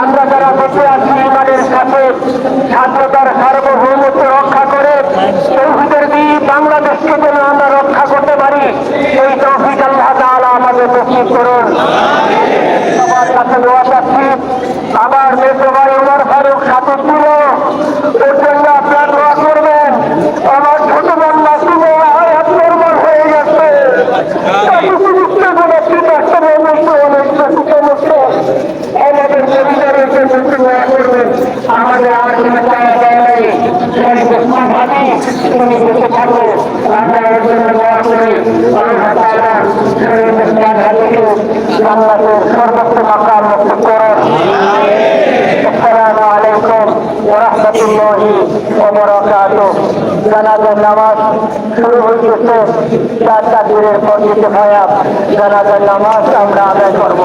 আমরা যারা বেঁচে আছি ইমানের সাথে স্বাধীনতার সার্বভৌমত্ব রক্ষা করে তৌহিদের দ্বীপ বাংলাদেশকে যেন আমরা রক্ষা করতে পারি, এই তৌফিক আল্লাহ তাআলা আমাদের নসিব করুন। সবার কাছে দোয়া চাচ্ছি, আমার মেজো ভাই ওমর ফারুক ৭৭ ওর জন্য আপনারা দোয়া করবেন। আমার ছোট বোন নাসিমা হায়াত নরমাল হয়ে গেছে, আমাদের পরিবারের জন্য দোয়া করবেন। আমাদের আর কোনো চাওয়া দেওয়া নেই, তুমি বেঁচে থাকো, আমরা ওর জন্য দোয়া করি। আল্লাহ তাআলা জান্নাতের সর্বোচ্চ মাকাম নসিব করুন। আসসালামু আলাইকুম ওয়া রাহমাতুল্লাহি ওয়া বারাকাতুহু। জানাজার নামাজ শুরু হইতেছে, 4 তাকবীরের পর দিতে ভাইয়া জানাজার নামাজ আমরা আদায় করব।